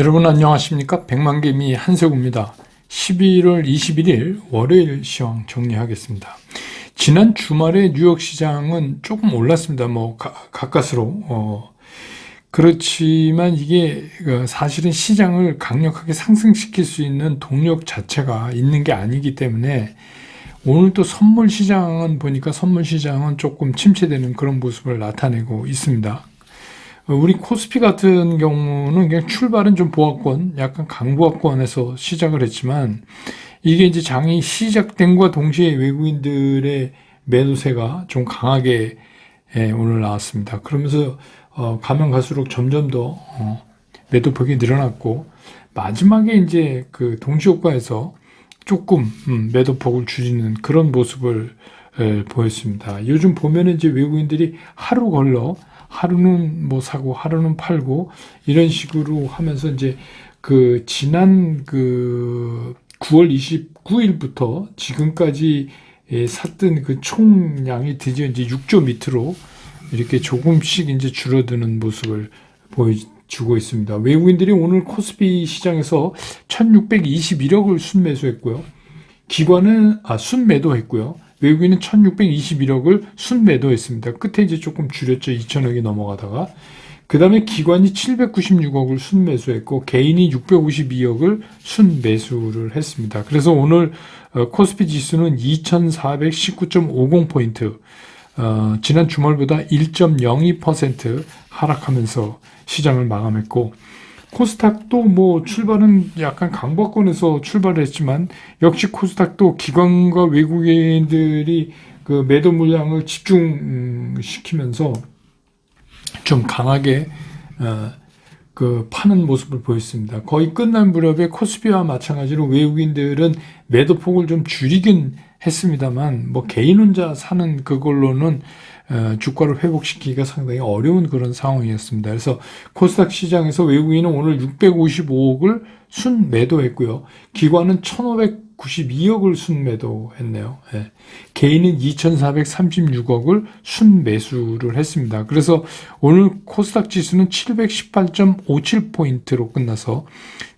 여러분 안녕하십니까? 백만개미 한세구입니다. 11월 21일 월요일 시황 정리하겠습니다. 지난 주말에 뉴욕 시장은 조금 올랐습니다. 가까스로. 그렇지만 이게 사실은 시장을 강력하게 상승시킬 수 있는 동력 자체가 있는 게 아니기 때문에 오늘 또 선물 시장은 보니까 선물 시장은 조금 침체되는 그런 모습을 나타내고 있습니다. 우리 코스피 같은 경우는 그냥 출발은 좀 보합권, 약간 강보합권에서 시작을 했지만 이게 이제 장이 시작된과 동시에 외국인들의 매도세가 좀 강하게 오늘 나왔습니다. 그러면서 가면 갈수록 점점 더 매도폭이 늘어났고 마지막에 이제 그 동시효과에서 조금 매도폭을 줄이는 그런 모습을 보였습니다. 요즘 보면은 이제 외국인들이 하루 걸러 하루는 뭐 사고 하루는 팔고 이런 식으로 하면서 이제 그 지난 그 9월 29일부터 지금까지 샀던 그 총량이 드디어 이제 6조 밑으로 이렇게 조금씩 이제 줄어드는 모습을 보여주고 있습니다. 외국인들이 오늘 코스피 시장에서 1621억을 순매수했고요. 기관은 순매도했고요. 외국인은 1621억을 순매도했습니다. 끝에 이제 조금 줄였죠. 2000억이 넘어가다가. 그 다음에 기관이 796억을 순매수했고 개인이 652억을 순매수를 했습니다. 그래서 오늘 코스피 지수는 2419.50포인트, 지난 주말보다 1.02% 하락하면서 시장을 마감했고, 코스닥도 뭐 출발은 약간 강보권에서 출발을 했지만 역시 코스닥도 기관과 외국인들이 그 매도 물량을 집중시키면서 좀 강하게 그 파는 모습을 보였습니다. 거의 끝난 무렵에 코스피와 마찬가지로 외국인들은 매도폭을 좀 줄이긴 했습니다만 뭐 개인 혼자 사는 그걸로는 주가를 회복시키기가 상당히 어려운 그런 상황이었습니다. 그래서 코스닥 시장에서 외국인은 오늘 655억을 순매도했고요. 기관은 1592억을 순매도했네요. 개인은 2436억을 순매수를 했습니다. 그래서 오늘 코스닥 지수는 718.57포인트로 끝나서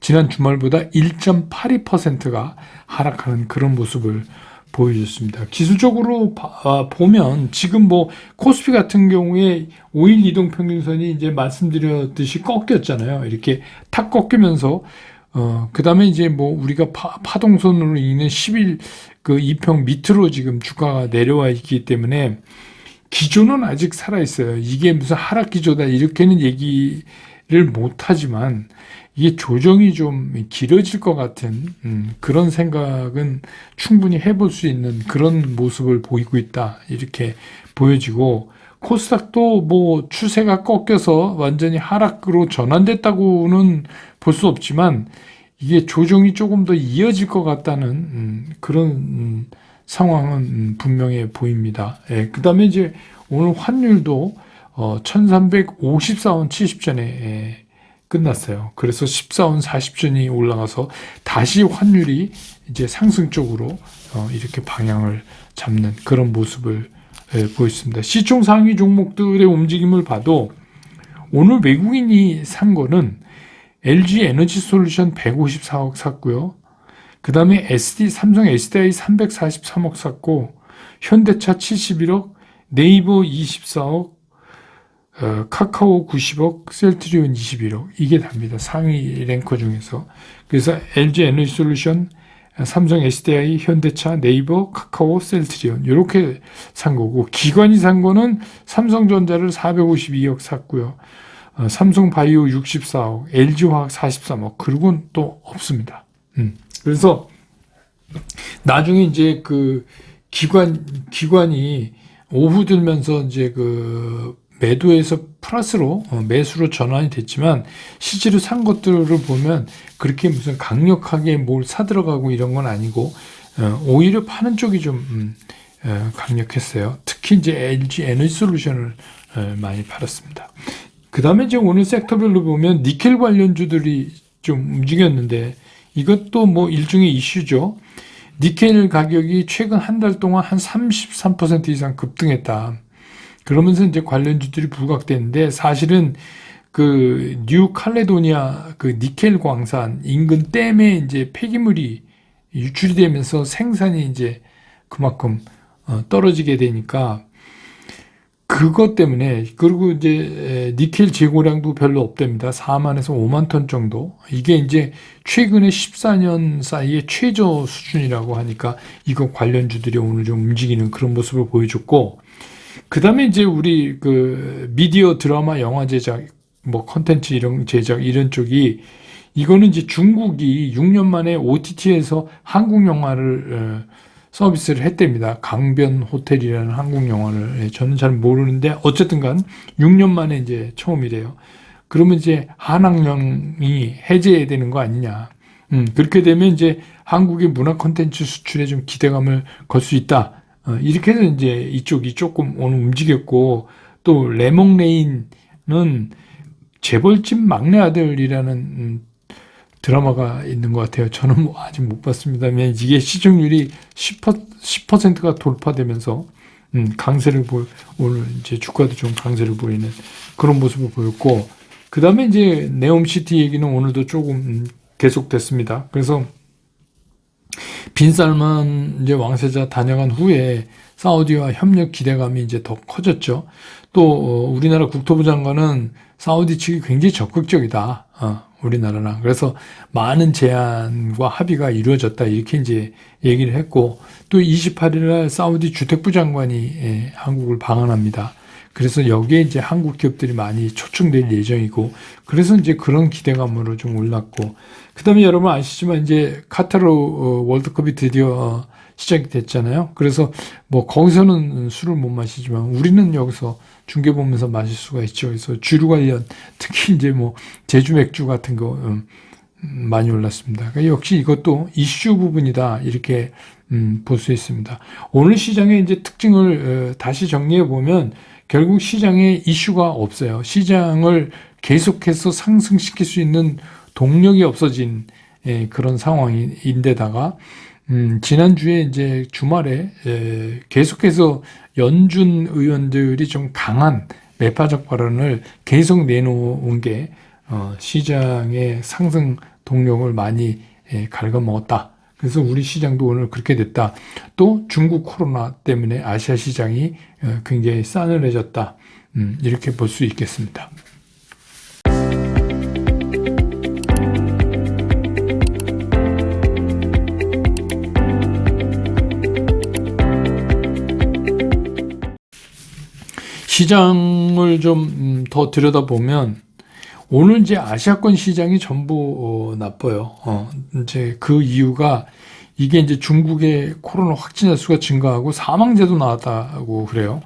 지난 주말보다 1.82%가 하락하는 그런 모습을 보여줬습니다. 기술적으로 보면 지금 뭐 코스피 같은 경우에 5일 이동평균선이 이제 말씀드렸듯이 꺾였잖아요. 이렇게 탁 꺾이면서 그 다음에 이제 뭐 우리가 파동선으로 있는 10일 그 2평 밑으로 지금 주가가 내려와 있기 때문에 기조는 아직 살아있어요. 이게 무슨 하락 기조다 이렇게는 얘기를 못하지만 이게 조정이 좀 길어질 것 같은 그런 생각은 충분히 해볼 수 있는 그런 모습을 보이고 있다 이렇게 보여지고, 코스닥도 뭐 추세가 꺾여서 완전히 하락으로 전환됐다고는 볼 수 없지만 이게 조정이 조금 더 이어질 것 같다는 그런 상황은 분명해 보입니다. 그 다음에 이제 오늘 환율도 1354원 70전에 끝났어요. 그래서 14원 40전이 올라가서 다시 환율이 이제 상승 쪽으로 이렇게 방향을 잡는 그런 모습을 보였습니다. 시총 상위 종목들의 움직임을 봐도 오늘 외국인이 산 거는 LG 에너지 솔루션 154억 샀고요. 그 다음에 삼성 SDI 343억 샀고, 현대차 71억, 네이버 24억, 카카오 90억, 셀트리온 21억, 이게 답니다. 상위 랭커 중에서. 그래서 LG 에너지 솔루션, 삼성 SDI, 현대차, 네이버, 카카오, 셀트리온 이렇게 산 거고, 기관이 산 거는 삼성전자를 452억 샀고요. 삼성바이오 64억, LG화학 43억, 그리고는 또 없습니다. 그래서 나중에 이제 그 기관이 오후 들면서 이제 그 매도에서 플러스로 매수로 전환이 됐지만 실제로 산 것들을 보면 그렇게 무슨 강력하게 뭘 사들어가고 이런 건 아니고 오히려 파는 쪽이 좀 강력했어요. 특히 이제 LG 에너지 솔루션을 많이 팔았습니다. 그 다음에 이제 오늘 섹터별로 보면 니켈 관련주들이 좀 움직였는데 이것도 뭐 일종의 이슈죠. 니켈 가격이 최근 한 달 동안 한 33% 이상 급등했다. 그러면서 이제 관련주들이 부각되는데 사실은 그 뉴칼레도니아 그 니켈 광산 인근 댐에 이제 폐기물이 유출이 되면서 생산이 이제 그만큼 떨어지게 되니까 그것 때문에, 그리고 이제 니켈 재고량도 별로 없답니다. 4만에서 5만 톤 정도. 이게 이제 최근에 14년 사이에 최저 수준이라고 하니까 이거 관련주들이 오늘 좀 움직이는 그런 모습을 보여줬고, 그 다음에 이제 우리 그 미디어 드라마 영화 제작, 뭐 컨텐츠 이런 제작 이런 쪽이, 이거는 이제 중국이 6년 만에 OTT에서 한국 영화를 서비스를 했답니다. 강변 호텔이라는 한국 영화를. 저는 잘 모르는데 어쨌든 간 6년 만에 이제 처음이래요. 그러면 이제 한학령이 해제해야 되는 거 아니냐. 그렇게 되면 이제 한국의 문화 콘텐츠 수출에 좀 기대감을 걸 수 있다. 이렇게 해서 이제 이쪽이 조금 오늘 움직였고, 또 레몽레인은 재벌집 막내 아들이라는 드라마가 있는 것 같아요. 저는 뭐 아직 못 봤습니다만 이게 시청률이 10%가 돌파되면서 강세를 오늘 이제 주가도 좀 강세를 보이는 그런 모습을 보였고, 그 다음에 이제 네옴시티 얘기는 오늘도 조금 계속됐습니다. 그래서 빈살만 이제 왕세자 다녀간 후에 사우디와 협력 기대감이 이제 더 커졌죠. 또 우리나라 국토부 장관은 사우디 측이 굉장히 적극적이다. 우리나라랑. 그래서 많은 제안과 합의가 이루어졌다. 이렇게 이제 얘기를 했고, 또 28일 날 사우디 주택부 장관이 한국을 방한합니다. 그래서 여기에 이제 한국 기업들이 많이 초청될 예정이고, 그래서 이제 그런 기대감으로 좀 올랐고, 그 다음에 여러분 아시지만 이제 카타르 월드컵이 드디어 시작이 됐잖아요. 그래서 뭐 거기서는 술을 못 마시지만 우리는 여기서 중계 보면서 마실 수가 있죠. 그래서 주류 관련, 특히 이제 뭐 제주 맥주 같은 거 많이 올랐습니다. 그러니까 역시 이것도 이슈 부분이다, 이렇게 볼 수 있습니다. 오늘 시장의 이제 특징을 다시 정리해 보면 결국 시장에 이슈가 없어요. 시장을 계속해서 상승시킬 수 있는 동력이 없어진 그런 상황인데다가 지난주에 이제 주말에 계속해서 연준 의원들이 좀 강한 매파적 발언을 계속 내놓은 게 시장의 상승 동력을 많이 갉아먹었다. 그래서 우리 시장도 오늘 그렇게 됐다. 또 중국 코로나 때문에 아시아 시장이 굉장히 싸늘해졌다. 이렇게 볼 수 있겠습니다. 시장을 좀 더 들여다보면 오늘 이제 아시아권 시장이 전부 나빠요. 이제 그 이유가 이게 이제 중국의 코로나 확진자 수가 증가하고 사망자도 나왔다고 그래요.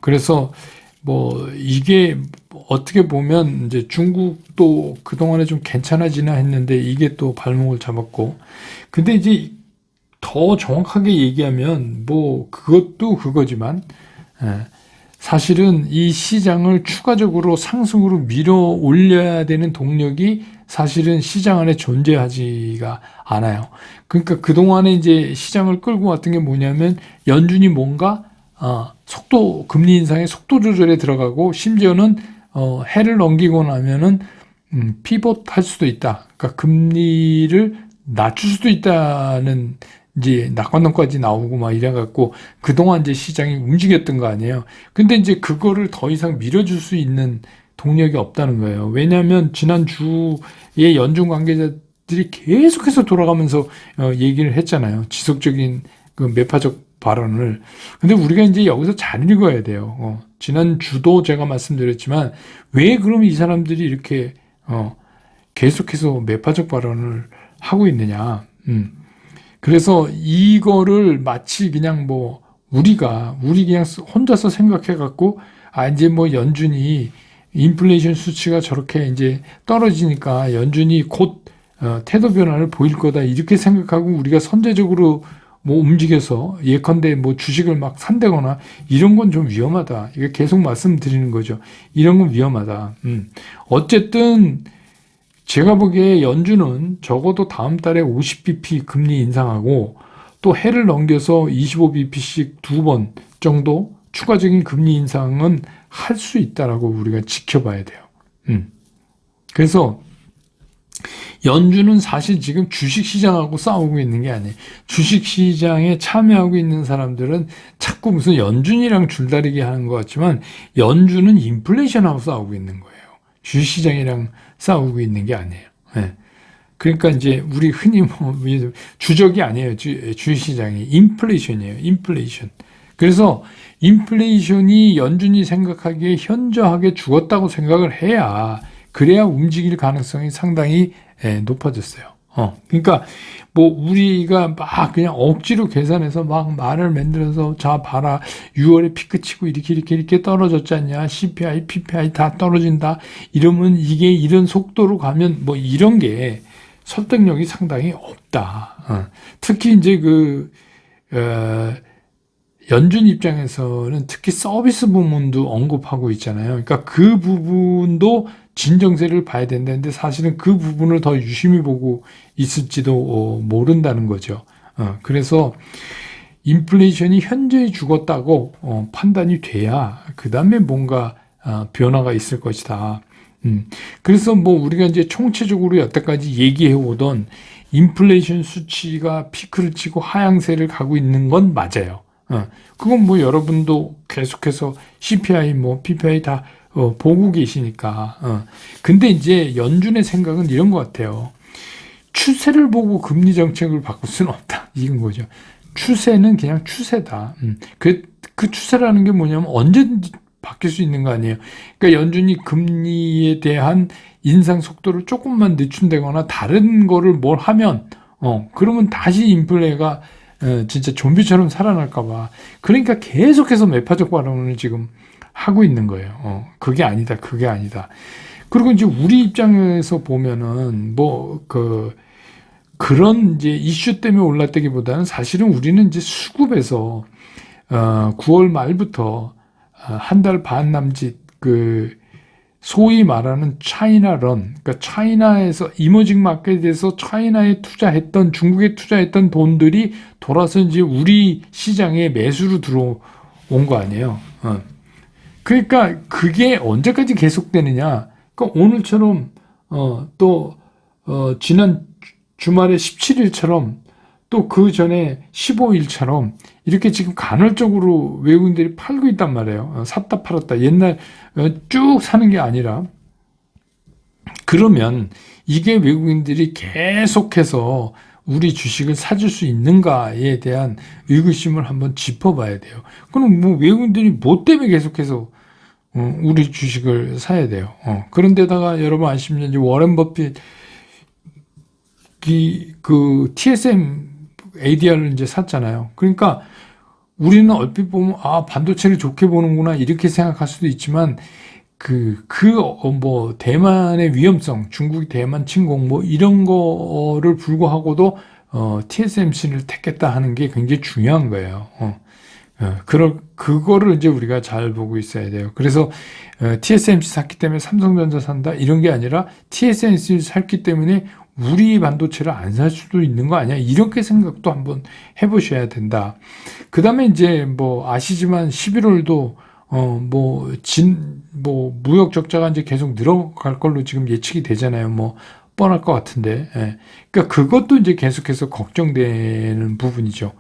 그래서 뭐 이게 어떻게 보면 이제 중국도 그동안에 좀 괜찮아지나 했는데 이게 또 발목을 잡았고, 근데 이제 더 정확하게 얘기하면 뭐 그것도 그거지만 사실은 이 시장을 추가적으로 상승으로 밀어 올려야 되는 동력이 사실은 시장 안에 존재하지가 않아요. 그러니까 그동안에 이제 시장을 끌고 왔던 게 뭐냐면 연준이 뭔가 속도, 금리 인상의 속도 조절에 들어가고, 심지어는 해를 넘기고 나면은 피봇 할 수도 있다. 그러니까 금리를 낮출 수도 있다는 이제 낙관론까지 나오고 막 이래갖고 그동안 이제 시장이 움직였던 거 아니에요. 근데 이제 그거를 더 이상 밀어줄 수 있는 동력이 없다는 거예요. 왜냐하면 지난주에 연준 관계자들이 계속해서 돌아가면서 얘기를 했잖아요. 지속적인 그 매파적 발언을. 근데 우리가 이제 여기서 잘 읽어야 돼요. 지난주도 제가 말씀드렸지만 왜 그러면 이 사람들이 이렇게 계속해서 매파적 발언을 하고 있느냐. 그래서 이거를 마치 그냥 뭐 우리 그냥 혼자서 생각해갖고 이제 뭐 연준이 인플레이션 수치가 저렇게 이제 떨어지니까 연준이 곧 태도 변화를 보일 거다, 이렇게 생각하고 우리가 선제적으로 뭐 움직여서 예컨대 뭐 주식을 막 산다거나 이런 건 좀 위험하다. 이거 계속 말씀드리는 거죠. 이런 건 위험하다. 어쨌든 제가 보기에 연준은 적어도 다음 달에 50bp 금리 인상하고 또 해를 넘겨서 25bp씩 2번 정도 추가적인 금리 인상은 할 수 있다라고 우리가 지켜봐야 돼요. 그래서 연준은 사실 지금 주식시장하고 싸우고 있는 게 아니에요. 주식시장에 참여하고 있는 사람들은 자꾸 무슨 연준이랑 줄다리기 하는 것 같지만 연준은 인플레이션하고 싸우고 있는 거예요. 주식시장이랑 싸우고 있는 게 아니에요. 네. 그러니까 이제 우리 흔히 뭐 주적이 아니에요. 주식시장이 인플레이션이에요. 인플레이션. 그래서 인플레이션이 연준이 생각하기에 현저하게 죽었다고 생각을 해야 그래야 움직일 가능성이 상당히 높아졌어요. 그러니까 뭐 우리가 막 그냥 억지로 계산해서 막 말을 만들어서 자 봐라 6월에 피크 치고 이렇게 떨어졌지 않냐 CPI, PPI 다 떨어진다 이러면 이게 이런 속도로 가면 뭐 이런 게 설득력이 상당히 없다. 특히 이제 연준 입장에서는 특히 서비스 부문도 언급하고 있잖아요. 그러니까 그 부분도 진정세를 봐야 된다는데 사실은 그 부분을 더 유심히 보고 있을지도 모른다는 거죠. 그래서 인플레이션이 현저히 죽었다고 판단이 돼야 그 다음에 뭔가 변화가 있을 것이다. 그래서 뭐 우리가 이제 총체적으로 여태까지 얘기해 오던 인플레이션 수치가 피크를 치고 하향세를 가고 있는 건 맞아요. 그건 뭐 여러분도 계속해서 CPI 뭐 PPI 다 보고 계시니까. 근데 이제 연준의 생각은 이런 것 같아요. 추세를 보고 금리 정책을 바꿀 수는 없다. 이건 거죠. 추세는 그냥 추세다. 그 추세라는 게 뭐냐면 언제든지 바뀔 수 있는 거 아니에요. 그러니까 연준이 금리에 대한 인상 속도를 조금만 늦춘다거나 다른 거를 뭘 하면, 그러면 다시 인플레가 진짜 좀비처럼 살아날까봐. 그러니까 계속해서 매파적 발언을 지금 하고 있는 거예요. 그게 아니다. 그리고 이제 우리 입장에서 보면은 그런 이제 이슈 때문에 올랐다기보다는 사실은 우리는 이제 수급에서 9월 말부터 한 달 반 남짓 소위 말하는 차이나런, 그러니까 차이나에서 이머징 마켓에서 차이나에 투자했던 중국에 투자했던 돈들이 돌아서 이제 우리 시장에 매수로 들어온 거 아니에요. 그러니까 그게 언제까지 계속되느냐? 그러니까 오늘처럼 지난 주말에 17일처럼 또 그 전에 15일처럼 이렇게 지금 간헐적으로 외국인들이 팔고 있단 말이에요. 샀다 팔았다. 옛날 쭉 사는 게 아니라. 그러면 이게 외국인들이 계속해서 우리 주식을 사줄 수 있는가에 대한 의구심을 한번 짚어봐야 돼요. 그럼 뭐 외국인들이 뭐 때문에 계속해서 우리 주식을 사야 돼요. 그런데다가 여러분 아시면 이제 워렌 버핏 TSM ADR을 이제 샀잖아요. 그러니까 우리는 얼핏 보면 반도체를 좋게 보는구나 이렇게 생각할 수도 있지만 대만의 위험성, 중국이 대만 침공 뭐 이런 거를 불구하고도 TSMC를 택했다 하는 게 굉장히 중요한 거예요. 그거를 이제 우리가 잘 보고 있어야 돼요. 그래서 TSMC 샀기 때문에 삼성전자 산다 이런 게 아니라 TSMC를 샀기 때문에 우리 반도체를 안 살 수도 있는 거 아니야? 이렇게 생각도 한번 해보셔야 된다. 그 다음에 이제 아시지만 11월도 무역 적자가 이제 계속 늘어갈 걸로 지금 예측이 되잖아요. 뻔할 것 같은데. 예. 그러니까 그것도 이제 계속해서 걱정되는 부분이죠.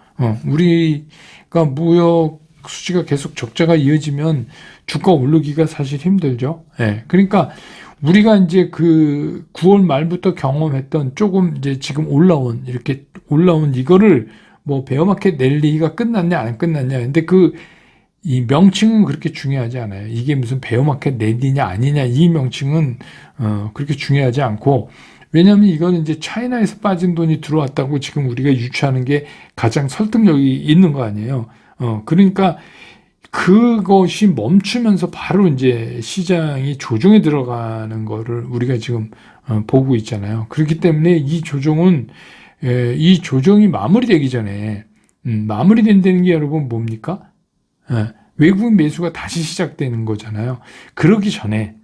우리가 무역 수지가 계속 적자가 이어지면 주가 오르기가 사실 힘들죠. 예. 그러니까 우리가 이제 9월 말부터 경험했던 조금 이제 지금 올라온 이거를 베어마켓 랠리가 끝났냐 안 끝났냐. 근데 이 명칭은 그렇게 중요하지 않아요. 이게 무슨 베어마켓 랠리냐 아니냐 이 명칭은 그렇게 중요하지 않고, 왜냐하면 이거는 이제 차이나에서 빠진 돈이 들어왔다고 지금 우리가 유추하는 게 가장 설득력이 있는 거 아니에요. 그러니까 그것이 멈추면서 바로 이제 시장이 조정에 들어가는 거를 우리가 지금 보고 있잖아요. 그렇기 때문에 이 조정이 마무리되기 전에 마무리된다는 게 여러분 뭡니까? 외국인 매수가 다시 시작되는 거잖아요. 그러기 전에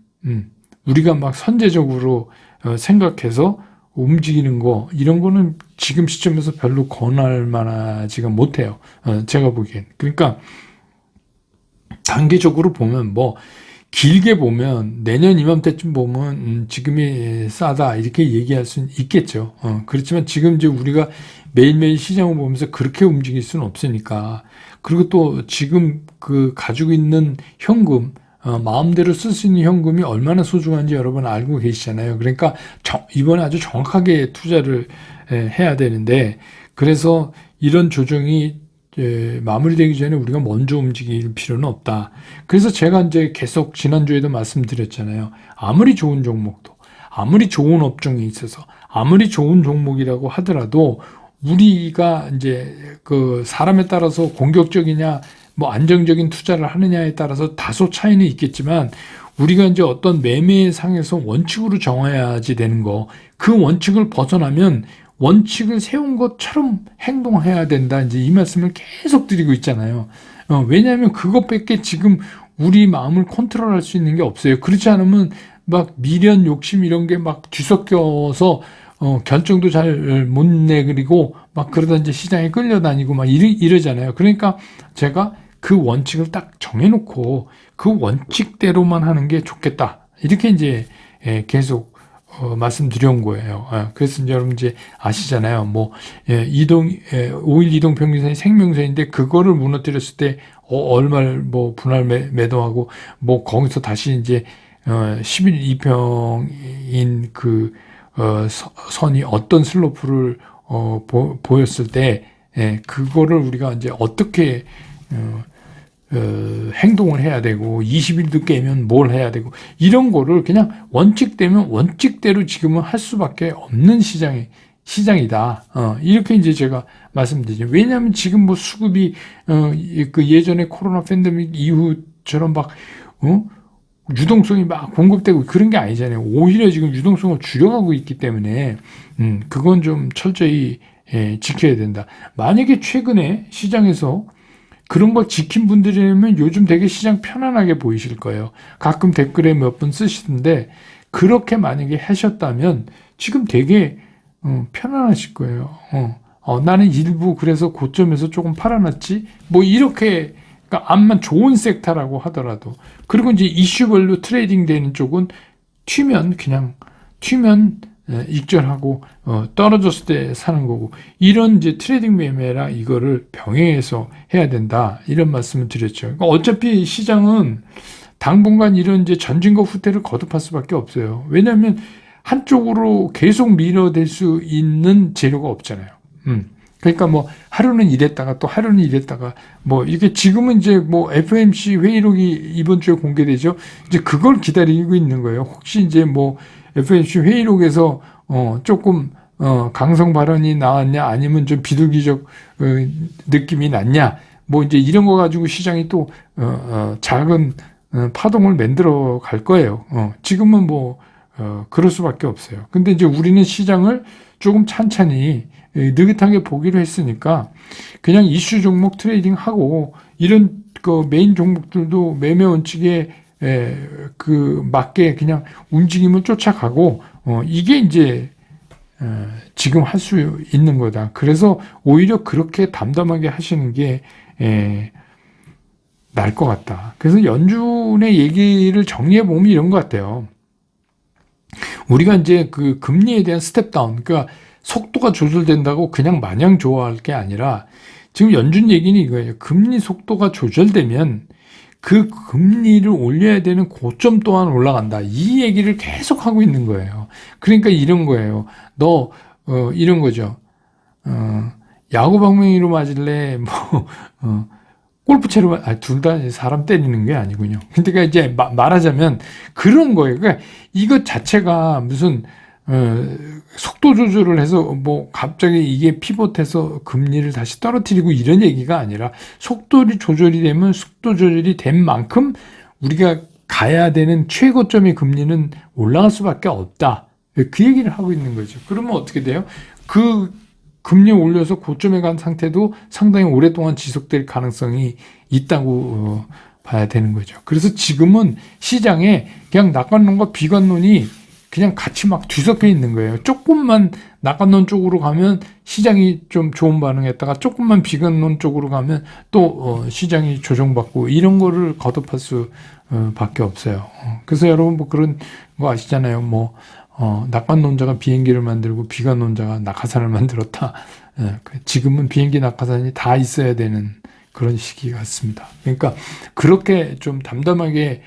우리가 막 선제적으로 생각해서 움직이는 거 이런 거는 지금 시점에서 별로 권할 만하지가 못해요. 제가 보기엔. 그러니까 단기적으로 보면 길게 보면 내년 이맘때쯤 보면 지금이 싸다 이렇게 얘기할 수는 있겠죠. 그렇지만 지금 이제 우리가 매일매일 시장을 보면서 그렇게 움직일 수는 없으니까. 그리고 또 지금 그 가지고 있는 현금, 마음대로 쓸 수 있는 현금이 얼마나 소중한지 여러분 알고 계시잖아요. 그러니까 이번에 아주 정확하게 투자를 해야 되는데, 그래서 이런 조정이 마무리되기 전에 우리가 먼저 움직일 필요는 없다. 그래서 제가 이제 계속 지난주에도 말씀드렸잖아요. 아무리 좋은 종목도, 아무리 좋은 업종에 있어서, 아무리 좋은 종목이라고 하더라도 우리가 이제 그 사람에 따라서 공격적이냐, 뭐 안정적인 투자를 하느냐에 따라서 다소 차이는 있겠지만, 우리가 이제 어떤 매매 상에서 원칙으로 정해야지 되는 거, 그 원칙을 벗어나면 원칙을 세운 것처럼 행동해야 된다. 이제 이 말씀을 계속 드리고 있잖아요. 왜냐하면 그것밖에 지금 우리 마음을 컨트롤할 수 있는 게 없어요. 그렇지 않으면 막 미련, 욕심 이런 게 막 뒤섞여서 결정도 잘 못 내그리고 막 그러다 이제 시장에 끌려다니고 막 이러잖아요. 그러니까 제가 그 원칙을 딱 정해놓고 그 원칙대로만 하는 게 좋겠다. 이렇게 이제 계속 말씀드려온 거예요. 그래서 이제 여러분 이제 아시잖아요. 뭐 5일 이동 평균선이 생명선인데 그거를 무너뜨렸을 때 얼마를 뭐 분할 매도하고 뭐 거기서 다시 이제 10일 이평인 그 선이 어떤 슬로프를 보였을 때 그거를 우리가 이제 어떻게 행동을 해야 되고 20일도 깨면 뭘 해야 되고 이런 거를 그냥 원칙되면 원칙대로 지금은 할 수밖에 없는 시장이다. 이렇게 이제 제가 말씀드리죠. 왜냐하면 지금 뭐 수급이 그 예전에 코로나 팬데믹 이후처럼 막 유동성이 막 공급되고 그런 게 아니잖아요. 오히려 지금 유동성을 줄여가고 있기 때문에 그건 좀 철저히 지켜야 된다. 만약에 최근에 시장에서 그런 걸 지킨 분들이라면 요즘 되게 시장 편안하게 보이실 거예요. 가끔 댓글에 몇 분 쓰시던데 그렇게 만약에 하셨다면 지금 되게 편안하실 거예요. 나는 일부 그래서 고점에서 조금 팔아놨지. 뭐 이렇게 그러니까 암만 좋은 섹터라고 하더라도 그리고 이제 이슈별로 트레이딩 되는 쪽은 튀면 익절하고 떨어졌을 때 사는 거고 이런 이제 트레이딩 매매라 이거를 병행해서 해야 된다 이런 말씀을 드렸죠. 그러니까 어차피 시장은 당분간 이런 이제 전진과 후퇴를 거듭할 수밖에 없어요. 왜냐하면 한쪽으로 계속 밀어댈 수 있는 재료가 없잖아요. 그러니까 뭐 하루는 이랬다가 또 하루는 이랬다가 뭐 이게 지금은 이제 뭐 FOMC 회의록이 이번 주에 공개되죠. 이제 그걸 기다리고 있는 거예요. 혹시 이제 뭐 FOMC 회의록에서 조금 강성 발언이 나왔냐 아니면 좀 비둘기적 느낌이 났냐 뭐 이제 이런 거 가지고 시장이 또 작은 파동을 만들어 갈 거예요. 지금은 뭐 그럴 수밖에 없어요. 근데 이제 우리는 시장을 조금 찬찬히 느긋하게 보기로 했으니까 그냥 이슈 종목 트레이딩 하고 이런 그 메인 종목들도 매매 원칙에 그 맞게 그냥 움직임을 쫓아가고 이게 이제 지금 할 수 있는 거다. 그래서 오히려 그렇게 담담하게 하시는 게 나을 것 같다. 그래서 연준의 얘기를 정리해 보면 이런 것 같아요. 우리가 이제 그 금리에 대한 스텝 다운, 그러니까 속도가 조절된다고 그냥 마냥 좋아할 게 아니라 지금 연준 얘기는 이거예요. 금리 속도가 조절되면 그 금리를 올려야 되는 고점 또한 올라간다. 이 얘기를 계속 하고 있는 거예요. 그러니까 이런 거예요. 너 이런 거죠. 야구 방망이로 맞을래? 뭐 골프채로 둘 다 사람 때리는 게 아니군요. 그러니까 이제 말하자면 그런 거예요. 그러니까 이것 자체가 무슨 속도 조절을 해서 뭐 갑자기 이게 피봇해서 금리를 다시 떨어뜨리고 이런 얘기가 아니라 속도 조절이 되면 속도 조절이 된 만큼 우리가 가야 되는 최고점의 금리는 올라갈 수밖에 없다. 그 얘기를 하고 있는 거죠. 그러면 어떻게 돼요? 그 금리 올려서 고점에 간 상태도 상당히 오랫동안 지속될 가능성이 있다고 봐야 되는 거죠. 그래서 지금은 시장에 그냥 낙관론과 비관론이 그냥 같이 막 뒤섞여 있는 거예요. 조금만 낙관론 쪽으로 가면 시장이 좀 좋은 반응했다가 조금만 비관론 쪽으로 가면 또 시장이 조정받고 이런 거를 거듭할 수 밖에 없어요. 그래서 여러분 뭐 그런 거 아시잖아요. 뭐 낙관론자가 비행기를 만들고 비관론자가 낙하산을 만들었다. 지금은 비행기 낙하산이 다 있어야 되는 그런 시기 같습니다. 그러니까 그렇게 좀 담담하게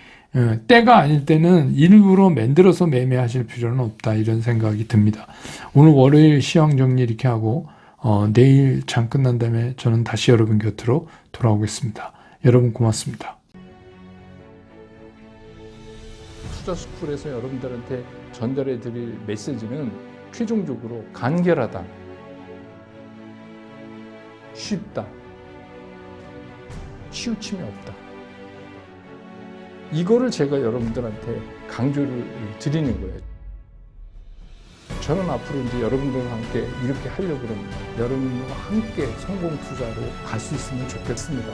때가 아닐 때는 일부러 만들어서 매매하실 필요는 없다, 이런 생각이 듭니다. 오늘 월요일 시황 정리 이렇게 하고 내일 장 끝난 다음에 저는 다시 여러분 곁으로 돌아오겠습니다. 여러분 고맙습니다. 투자스쿨에서 여러분들한테 전달해 드릴 메시지는 최종적으로 간결하다, 쉽다, 치우침이 없다. 이거를 제가 여러분들한테 강조를 드리는 거예요. 저는 앞으로 이제 여러분들과 함께 이렇게 하려고 합니다. 여러분과 함께 성공 투자로 갈 수 있으면 좋겠습니다.